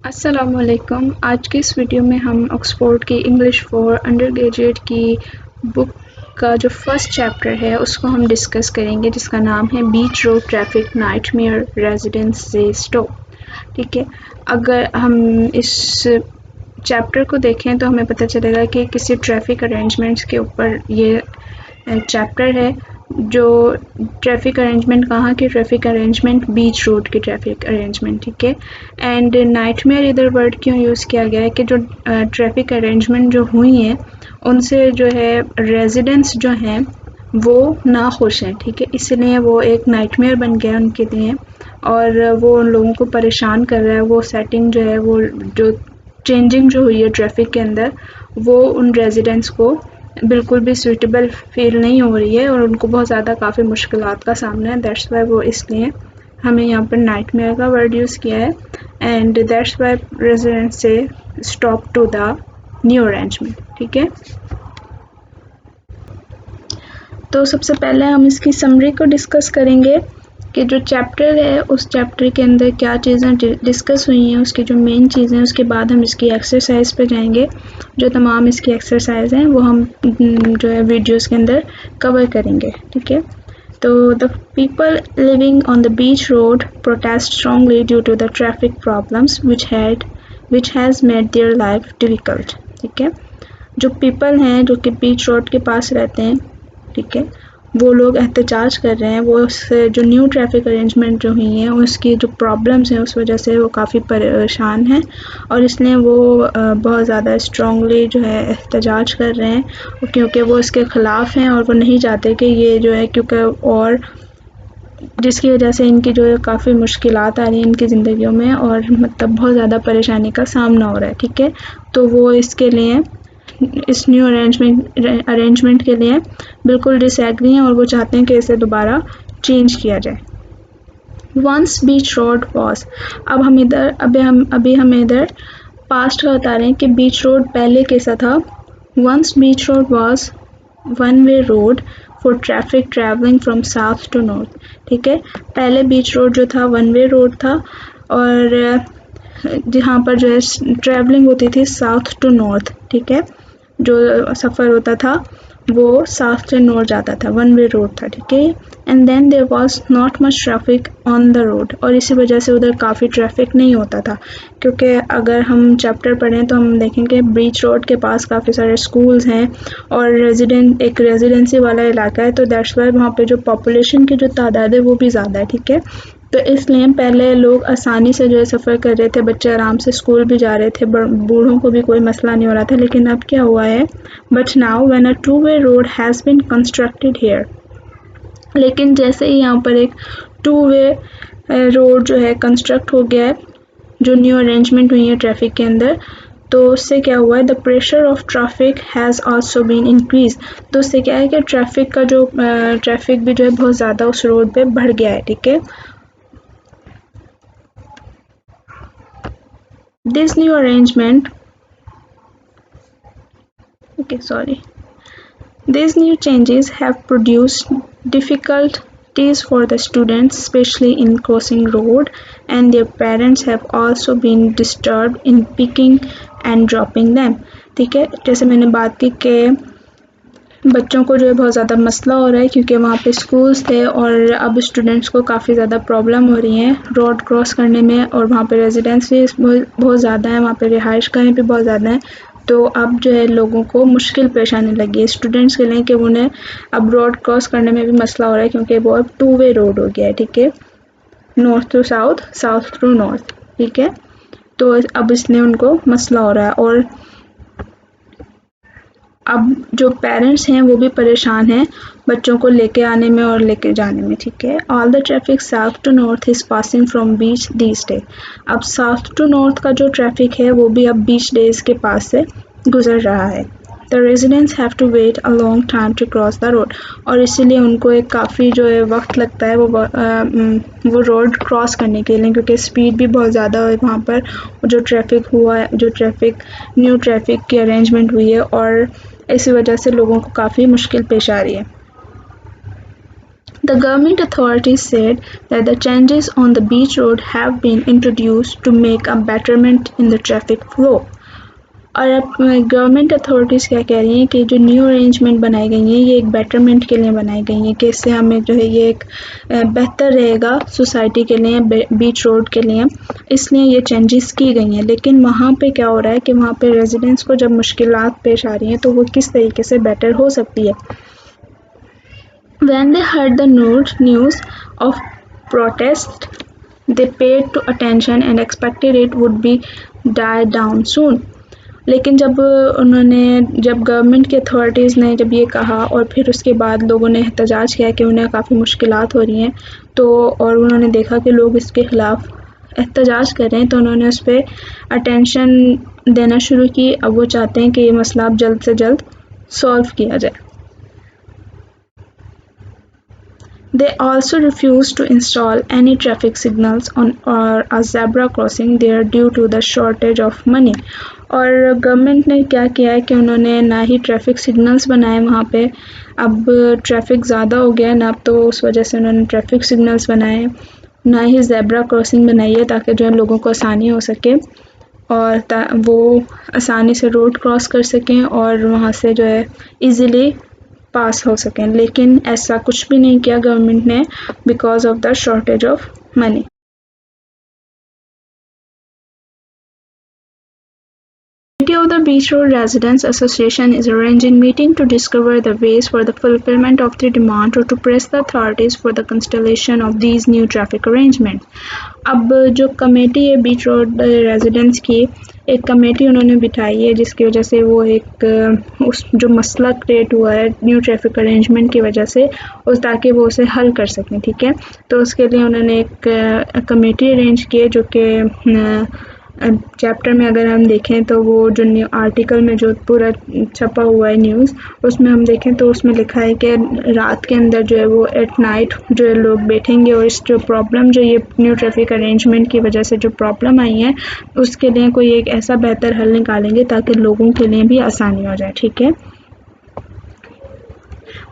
अस्सलामुअलैकुम। आज की इस वीडियो में हम ऑक्सफोर्ड की इंग्लिश फॉर अंडर ग्रेजुएट की बुक का जो फर्स्ट चैप्टर है उसको हम डिस्कस करेंगे, जिसका नाम है बीच रोड ट्रैफिक नाइटमेयर रेजिडेंस से स्टॉप। ठीक है, अगर हम इस चैप्टर को देखें तो हमें पता चलेगा कि किसी ट्रैफिक अरेंजमेंट्स के ऊपर ये चैप्टर है। जो ट्रैफिक अरेंजमेंट कहाँ की ट्रैफिक अरेंजमेंट, बीच रोड की ट्रैफिक अरेंजमेंट। ठीक है, एंड नाइटमेयर इधर वर्ड क्यों यूज़ किया गया है कि जो ट्रैफिक अरेंजमेंट जो हुई हैं उनसे जो है रेजिडेंट्स जो हैं वो ना खुश हैं। ठीक है, इसलिए वो एक नाइटमेयर बन गया उनके लिए और वो उन लोगों को परेशान कर रहा है। वो सेटिंग जो है, वो जो चेंजिंग जो हुई है ट्रैफिक के अंदर, वो उन रेजिडेंट्स को बिल्कुल भी सूटेबल फील नहीं हो रही है और उनको बहुत ज़्यादा काफ़ी मुश्किलात का सामना है। दैट्स वाई वो इसलिए हमें यहाँ पर नाइटमेयर का वर्ड यूज़ किया है and that's why residents say stop to the new arrangement. ठीक है, तो सबसे पहले हम इसकी समरी को डिस्कस करेंगे कि जो चैप्टर है उस चैप्टर के अंदर क्या चीज़ें डिस्कस हुई हैं, उसकी जो मेन चीज़ें। उसके बाद हम इसकी एक्सरसाइज पे जाएंगे। जो तमाम इसकी एक्सरसाइज हैं वो हम जो है वीडियोस के अंदर कवर करेंगे। ठीक है, तो the people living on the beach road protest strongly due to the traffic problems which has made their life difficult. ठीक है, जो पीपल हैं जो कि बीच रोड के पास रहते हैं, ठीक है, वो लोग एहतजाज कर रहे हैं। वो उससे जो न्यू ट्रैफिक अरेंजमेंट जो हुई हैं उसकी जो प्रॉब्लम्स हैं उस वजह से वो काफ़ी परेशान हैं और इसलिए वो बहुत ज़्यादा स्ट्रांगली जो है एहतजाज कर रहे हैं, क्योंकि वो इसके ख़िलाफ़ हैं और वो नहीं चाहते कि ये जो है, क्योंकि और जिसकी वजह से इनकी जो है काफ़ी मुश्किलात आ रही हैं इनकी ज़िंदगियों में और मतलब बहुत ज़्यादा परेशानी का सामना हो रहा है। ठीक है, तो वो इसके लिए इस न्यू अरेंजमेंट के लिए बिल्कुल डिसएग्री हैं और वो चाहते हैं कि इसे दोबारा चेंज किया जाए। वंस बीच रोड वॉज, अब हम इधर पास्ट का बता रहे हैं कि बीच रोड पहले कैसा था। Once beach road was one way road for traffic travelling from south to north. ठीक है, पहले बीच रोड जो था वन वे रोड था और जहाँ पर जो है ट्रैवलिंग होती थी साउथ टू नॉर्थ। ठीक है, जो सफ़र होता था वो साउथ से नॉर्थ जाता था, वन वे रोड था। ठीक है, and then there was not much traffic on the road, और इसी वजह से उधर काफ़ी ट्रैफिक नहीं होता था। क्योंकि अगर हम चैप्टर पढ़ें तो हम देखेंगे बीच रोड के पास काफ़ी सारे स्कूल्स हैं और एक रेजिडेंसी वाला इलाका है, तो दैट्स वाई वहाँ पे जो पॉपुलेशन की जो तादाद है वो भी ज़्यादा है। ठीक है, तो इसलिए पहले लोग आसानी से जो है सफ़र कर रहे थे, बच्चे आराम से स्कूल भी जा रहे थे, बूढ़ों को भी कोई मसला नहीं हो रहा था। लेकिन अब क्या हुआ है, but now when a two way road has been constructed here, लेकिन जैसे ही यहाँ पर एक टू वे रोड जो है कंस्ट्रक्ट हो गया है, जो न्यू अरेंजमेंट हुई है ट्रैफिक के अंदर, तो उससे क्या हुआ है, the pressure of traffic has also been increase. तो उससे क्या है कि ट्रैफिक का जो ट्रैफिक भी जो है बहुत ज़्यादा उस रोड पे बढ़ गया है। ठीक है, this new arrangement these new changes have produced difficulties for the students, especially in crossing road, and their parents have also been disturbed in picking and dropping them. ठीक है, जैसे मैंने बात की कि बच्चों को जो है बहुत ज़्यादा मसला हो रहा है क्योंकि वहाँ पे स्कूल्स थे और अब स्टूडेंट्स को काफ़ी ज़्यादा प्रॉब्लम हो रही है रोड क्रॉस करने में, और वहाँ पे रेजिडेंस भी बहुत ज़्यादा है, वहाँ पे रिहाइश गाहें भी बहुत ज़्यादा हैं। तो अब जो है लोगों को मुश्किल पेश आने लगी है स्टूडेंट्स के लिए कि उन्हें अब रोड क्रॉस करने में भी मसला हो रहा है क्योंकि वो अब टू वे रोड हो गया है। ठीक है, north to south, south to north. ठीक है, तो अब इसलिए उनको मसला हो रहा है और अब जो पेरेंट्स हैं वो भी परेशान हैं बच्चों को लेके आने में और लेके जाने में। ठीक है, all the traffic south to north is passing from beach these day. अब साउथ टू नॉर्थ का जो ट्रैफिक है वो भी अब बीच डेज के पास से गुजर रहा है। The residents have to wait a long time to cross the road, और इसीलिए उनको एक काफ़ी जो है वक्त लगता है वो रोड क्रॉस करने के लिए, क्योंकि स्पीड भी बहुत ज़्यादा है वहाँ पर। जो ट्रैफिक हुआ है, जो न्यू ट्रैफिक की अरेंजमेंट हुई है, और इसी वजह से लोगों को काफ़ी मुश्किल पेश आ रही है। The government authorities said that the changes on the beach road have been introduced to make a betterment in the traffic flow. और अब गवर्नमेंट अथॉरिटीज़ क्या कह रही हैं कि जो न्यू अरेंजमेंट बनाई गई हैं ये एक बेटरमेंट के लिए बनाई गई हैं कि इससे हमें जो है ये एक बेहतर रहेगा सोसाइटी के लिए, बीच रोड के लिए, इसलिए ये चेंजेस की गई हैं। लेकिन वहाँ पे क्या हो रहा है कि वहाँ पे रेजिडेंट्स को जब मुश्किलात पेश आ रही हैं तो वो किस तरीके से बेटर हो सकती है। When they heard the news of protest, they paid to attention and expected it would be die down soon. लेकिन जब गवर्नमेंट की अथॉरिटीज़ ने जब ये कहा और फिर उसके बाद लोगों ने एहतजाज किया कि उन्हें काफ़ी मुश्किलात हो रही हैं, तो और उन्होंने देखा कि लोग इसके ख़िलाफ़ एहतजाज कर रहे हैं तो उन्होंने उस पर अटेंशन देना शुरू की। अब वो चाहते हैं कि ये मसला अब जल्द से जल्द सॉल्व किया जाए। They also refused to install any traffic signals on or a zebra crossing there due to the shortage of money. और गवर्नमेंट ने क्या किया है कि उन्होंने ना ही ट्रैफिक सिग्नल्स बनाए वहाँ पे, अब ट्रैफिक ज़्यादा हो गया ना, अब तो उस वजह से उन्होंने ट्रैफिक सिग्नल्स बनाए, ना ही ज़ेब्रा क्रॉसिंग बनाई है ताकि जो है लोगों को आसानी हो सके और वो आसानी से रोड क्रॉस कर सकें और वहाँ से जो है इजीली पास हो सकें। लेकिन ऐसा कुछ भी नहीं किया गवर्नमेंट ने because of the shortage of money. of the Beach Road Residents Association is arranging meeting to discover the ways for the fulfillment of the demand or to press the authorities for the constellation of these new traffic arrangements. अब जो committee है बीच road residents की, एक committee उन्होंने बिठाई है जिसकी वजह से वो एक उस जो मसला क्रिएट हुआ है न्यू ट्रैफिक अरेंजमेंट की वजह से उस ताकि वो उसे हल कर सकें। ठीक है, तो उसके लिए उन्होंने एक कमेटी अरेंज की है जो कि चैप्टर में अगर हम देखें तो वो जो न्यू आर्टिकल में जो पूरा छपा हुआ है न्यूज़ उसमें हम देखें तो उसमें लिखा है कि रात के अंदर जो है वो एट नाइट जो है लोग बैठेंगे और इस जो प्रॉब्लम जो ये न्यू ट्रैफिक अरेंजमेंट की वजह से जो प्रॉब्लम आई है उसके लिए कोई एक ऐसा बेहतर हल निकालेंगे ताकि लोगों के लिए भी आसानी हो जाए। ठीक है,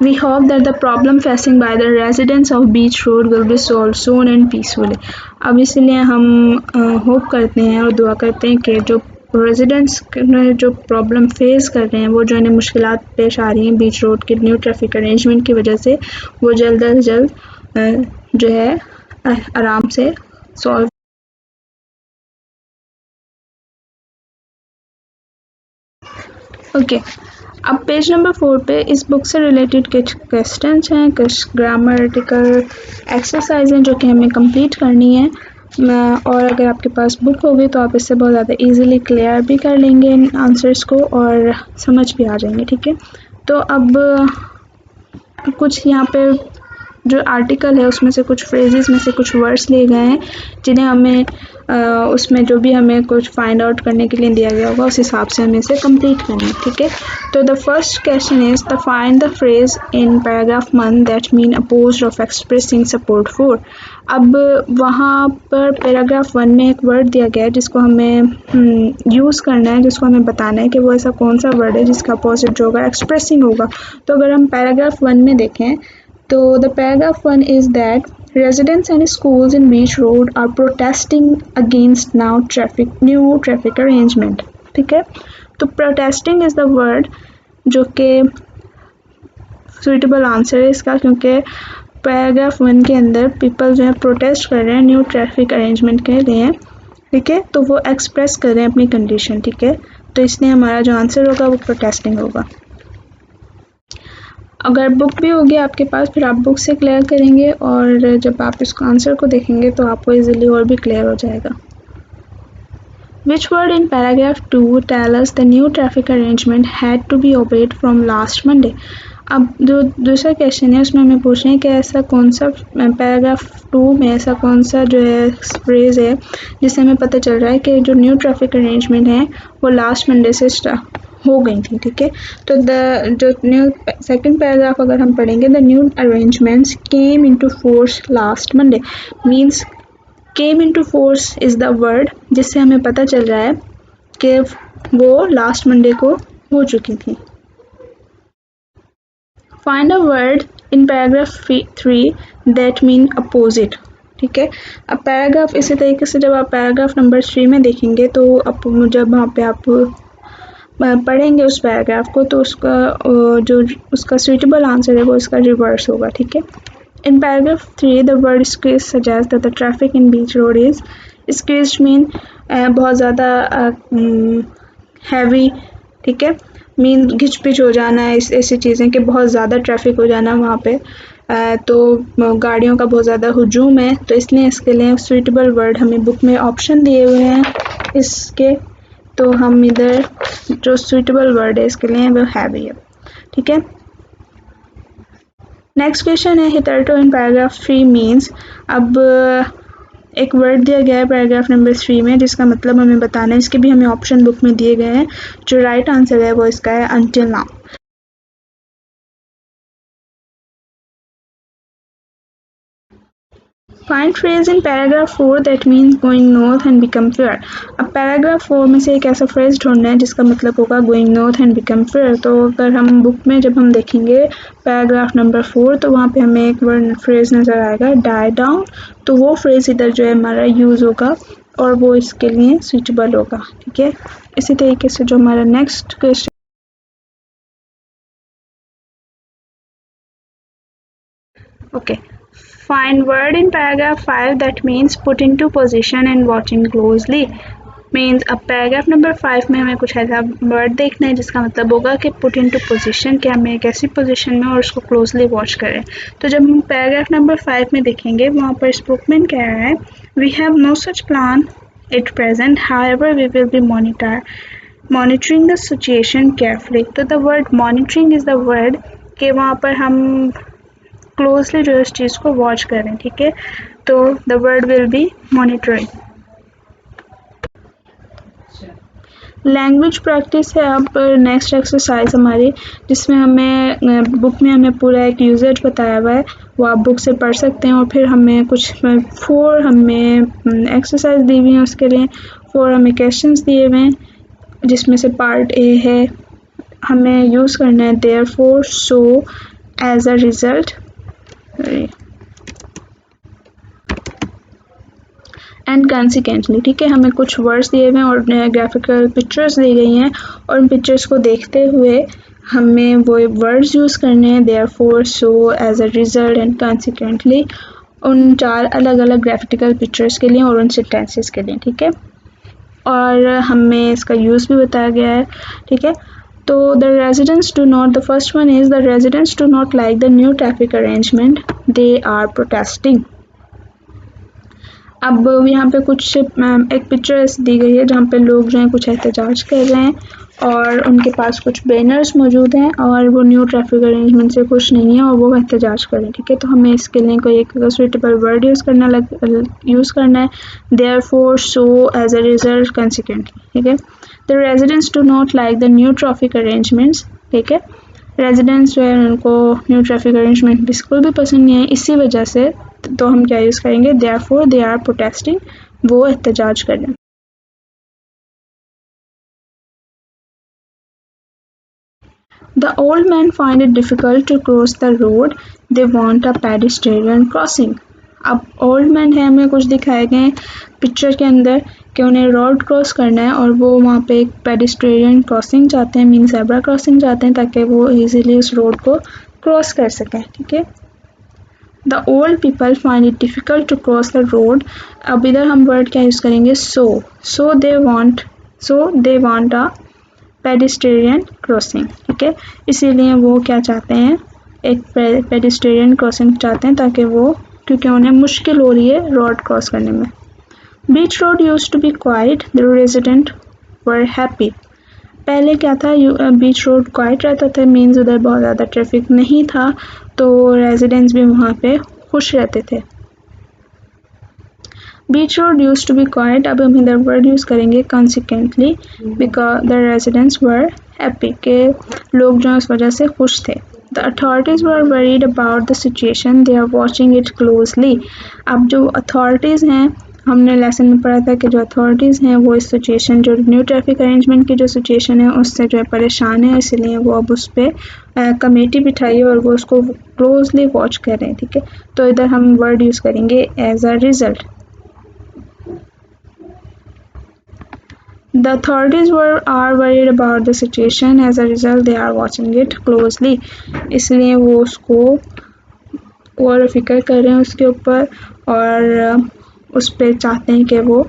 We hope that the problem facing by the residents of Beach Road will be solved soon and peacefully. अब इसलिए हम होप करते हैं और दुआ करते हैं कि जो रेजिडेंट्स जो प्रॉब्लम फेस कर रहे हैं वो जो इन्हें मुश्किलात पेश आ रही हैं बीच रोड के न्यू ट्रैफिक अरेंजमेंट की वजह से वो जल्द अज जल्द जो है आराम से सॉल्व। ओके, अब पेज नंबर 4 पे इस बुक से रिलेटेड कुछ क्वेश्चंस हैं, कुछ ग्रामेटिकल एक्सरसाइज हैं जो कि हमें कंप्लीट करनी है और अगर आपके पास बुक होगी तो आप इससे बहुत ज़्यादा इजीली क्लियर भी कर लेंगे इन आंसर्स को और समझ भी आ जाएंगे। ठीक है, तो अब कुछ यहाँ पे जो आर्टिकल है उसमें से कुछ फ्रेजेस में से कुछ वर्ड्स लिए गए हैं जिन्हें हमें उसमें जो भी हमें कुछ फाइंड आउट करने के लिए दिया गया होगा उस हिसाब से हमें इसे कंप्लीट करना है। ठीक है, तो the first question is the find the phrase in paragraph 1 that mean opposed of expressing support for. अब वहाँ पर पैराग्राफ 1 में एक वर्ड दिया गया है जिसको हमें यूज़ करना है, जिसको हमें बताना है कि वो ऐसा कौन सा वर्ड है जिसका अपोजिट जो होगा एक्सप्रेसिंग होगा। तो अगर हम पैराग्राफ 1 में देखें तो the paragraph 1 is that residents and schools in Beach Road are protesting against new traffic arrangement. ठीक है, तो protesting is the word जो कि suitable answer है इसका, क्योंकि पैराग्राफ 1 के अंदर पीपल जो है प्रोटेस्ट कर रहे हैं न्यू ट्रैफिक अरेंजमेंट के लिए। ठीक है, तो वो एक्सप्रेस कर रहे हैं अपनी कंडीशन। ठीक है, तो इसलिए हमारा जो आंसर होगा वो प्रोटेस्टिंग होगा। अगर बुक भी होगी आपके पास फिर आप बुक से क्लियर करेंगे और जब आप इसको आंसर को देखेंगे तो आपको इजीली और भी क्लियर हो जाएगा। Which word in paragraph 2 tell us the new traffic arrangement had to be obeyed from last Monday? अब जो दूसरा क्वेश्चन है उसमें हमें पूछ रहे हैं कि ऐसा कौन सा पैराग्राफ 2 में ऐसा कौन सा जो है फ्रेज है जिससे हमें पता चल रहा है कि जो न्यू ट्रैफिक अरेंजमेंट है वो लास्ट मंडे से स्टार्ट हो गई थी। ठीक है, तो जो न्यू सेकंड पैराग्राफ अगर हम पढ़ेंगे the new arrangements came into force last Monday means came into force is the word जिससे हमें पता चल रहा है कि वो लास्ट मंडे को हो चुकी थी। Find a word in paragraph 3 that mean opposite. ठीक है, अब पैराग्राफ इसी तरीके से जब आप पैराग्राफ नंबर 3 में देखेंगे तो जब वहाँ पे आप पढ़ेंगे उस पैराग्राफ को तो उसका जो उसका सुइटेबल आंसर है वो इसका रिवर्स होगा। ठीक है, in paragraph 3 the word squeeze suggest that the traffic in beach road is squeeze mean बहुत ज़्यादा हैवी। ठीक है, मीन घिच पिच हो जाना है, ऐसी चीज़ें कि बहुत ज़्यादा ट्रैफिक हो जाना वहाँ पे, तो गाड़ियों का बहुत ज़्यादा हुजूम है, तो इसलिए इसके लिए सुइटेबल वर्ड हमें बुक में ऑप्शन दिए हुए हैं इसके, तो हम इधर जो सुइटेबल वर्ड है इसके लिए वो हैवी है। ठीक है, नेक्स्ट क्वेश्चन है हिथर्टो इन पैराग्राफ 3 मीन्स। अब एक वर्ड दिया गया है पैराग्राफ नंबर 3 में जिसका मतलब हमें बताना है, इसके भी हमें ऑप्शन बुक में दिए गए हैं। जो राइट आंसर है वो इसका है until now. Find phrase in paragraph 4 that means going north and become fair. अब पैराग्राफ 4 में से एक ऐसा फ्रेज ढूंढना है जिसका मतलब होगा going north and become fair. तो अगर हम बुक में जब हम देखेंगे पैराग्राफ नंबर 4 तो वहाँ पे हमें एक वर्ड फ्रेज नज़र आएगा डाई डाउन, तो वो फ्रेज इधर जो है हमारा यूज़ होगा और वो इसके लिए सूटेबल होगा। ठीक है, इसी तरीके से जो हमारा next question okay, find word in paragraph 5 that means put into position and watching closely means। अब पैराग्राफ नंबर 5 में हमें कुछ ऐसा वर्ड देखना है जिसका मतलब होगा कि पुट इनटू पोजीशन, कि हमें एक ऐसी पोजीशन में और उसको क्लोजली वॉच करें। तो जब हम पैराग्राफ नंबर 5 में देखेंगे वहाँ पर स्पोकमैन कह रहा है we have no such plan at present however we will be monitoring the situation carefully. तो the word monitoring is the word कि वहाँ पर हम क्लोजली जो इस चीज़ को वॉच करें। ठीक है, तो the word will be monitoring. Language practice है अब नेक्स्ट एक्सरसाइज हमारी, जिसमें हमें बुक में हमें पूरा एक यूजेज बताया हुआ है, वो आप बुक से पढ़ सकते हैं। और फिर हमें कुछ 4 हमें एक्सरसाइज दी हुई हैं, उसके लिए 4 हमें क्वेश्चंस दिए हुए हैं, जिसमें से पार्ट ए है हमें यूज़ करना है therefore, so, as a result and consequently. ठीक है, हमें कुछ वर्ड्स दिए हुए हैं और ग्राफिकल पिक्चर्स दी गई हैं और उन पिक्चर्स को देखते हुए हमें वो वर्ड्स यूज़ करने हैं therefore, so, as a result and consequently, उन 4 अलग अलग ग्राफिकल पिक्चर्स के लिए और उन सेंटेंसेस के लिए। ठीक है, और हमें इसका यूज़ भी बताया गया है। ठीक है, तो the residents do not, the first one is the residents do not like the new traffic arrangement, they are protesting. अब यहाँ पे कुछ एक पिक्चर ऐसी दी गई है जहाँ पे लोग जो हैं कुछ एहतजाज कर रहे हैं और उनके पास कुछ बैनर्स मौजूद हैं और वो न्यू ट्रैफिक अरेंजमेंट से खुश नहीं है और वो एहतजाज कर रहे हैं। ठीक है, तो हमें इसके लिए कोई एक सुइटेबल वर्ड यूज़ करना है therefore, so, as a result, consequently. ठीक है, the residents do not like the new traffic arrangements. ठीक है, रेजिडेंट्स जो है उनको न्यू ट्रैफिक अरेंजमेंट बिल्कुल भी पसंद नहीं है, इसी वजह से तो हम क्या यूज़ करेंगे देयरफॉर, दे आर प्रोटेस्टिंग, वो एहतजाज कर रहे हैं। The old men find it difficult to cross the road, they want a pedestrian crossing। अब ओल्ड मैन है हमें कुछ दिखाए गए पिक्चर के अंदर कि उन्हें रोड क्रॉस करना है और वो वहाँ पे एक पेडिस्ट्रियन क्रॉसिंग चाहते हैं, मीन ज़ेब्रा क्रॉसिंग चाहते हैं ताकि वो इजीली उस रोड को क्रॉस कर सकें। ठीक है, the old people find it difficult to cross the road. अब इधर हम वर्ड क्या यूज़ करेंगे so they want a pedestrian crossing. ठीक है, इसीलिए वो क्या चाहते हैं एक पेडिस्ट्रियन क्रॉसिंग चाहते हैं ताकि वो, क्योंकि उन्हें मुश्किल हो रही है रोड क्रॉस करने में। Beach road used to be quiet, the resident were happy. पहले क्या था, बीच रोड क्वाइट रहता था, मीन्स उधर बहुत ज़्यादा ट्रैफिक नहीं था, तो रेजिडेंट्स भी वहाँ पे खुश रहते थे। Beach road used to be quiet, अब हम इधर वर्ड यूज़ करेंगे consequently, because the residents were happy, के लोग जो इस वजह से खुश थे। The authorities were worried about the situation, they are watching it closely. अब जो अथॉरिटीज़ हैं हमने लेसन में पढ़ा था कि जो अथॉरिटीज़ हैं वो इस सिचुएशन जो न्यू ट्रैफिक अरेंजमेंट की जो सिचुएशन है उससे जो है परेशान है, इसलिए वो अब उस पर कमेटी बिठाई है और वो उसको क्लोजली वॉच कर रहे हैं। ठीक है, तो इधर हम वर्ड यूज़ करेंगे as a result. The authorities are worried about the situation. As a result, they are watching it closely. इसलिए वो उसको और फिक्र कर रहे हैं उसके ऊपर और उस पर चाहते हैं कि वो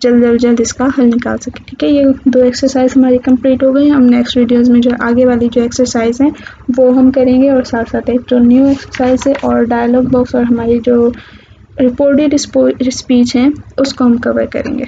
जल्द इसका हल निकाल सके। ठीक है, ये 2 एक्सरसाइज हमारी कंप्लीट हो गई। हम नेक्स्ट वीडियोस में जो आगे वाली जो एक्सरसाइज हैं वो हम करेंगे और साथ साथ एक जो न्यू एक्सरसाइज है और डायलॉग बॉक्स और हमारी जो रिपोर्टेड स्पीच हैं उसको हम कवर करेंगे।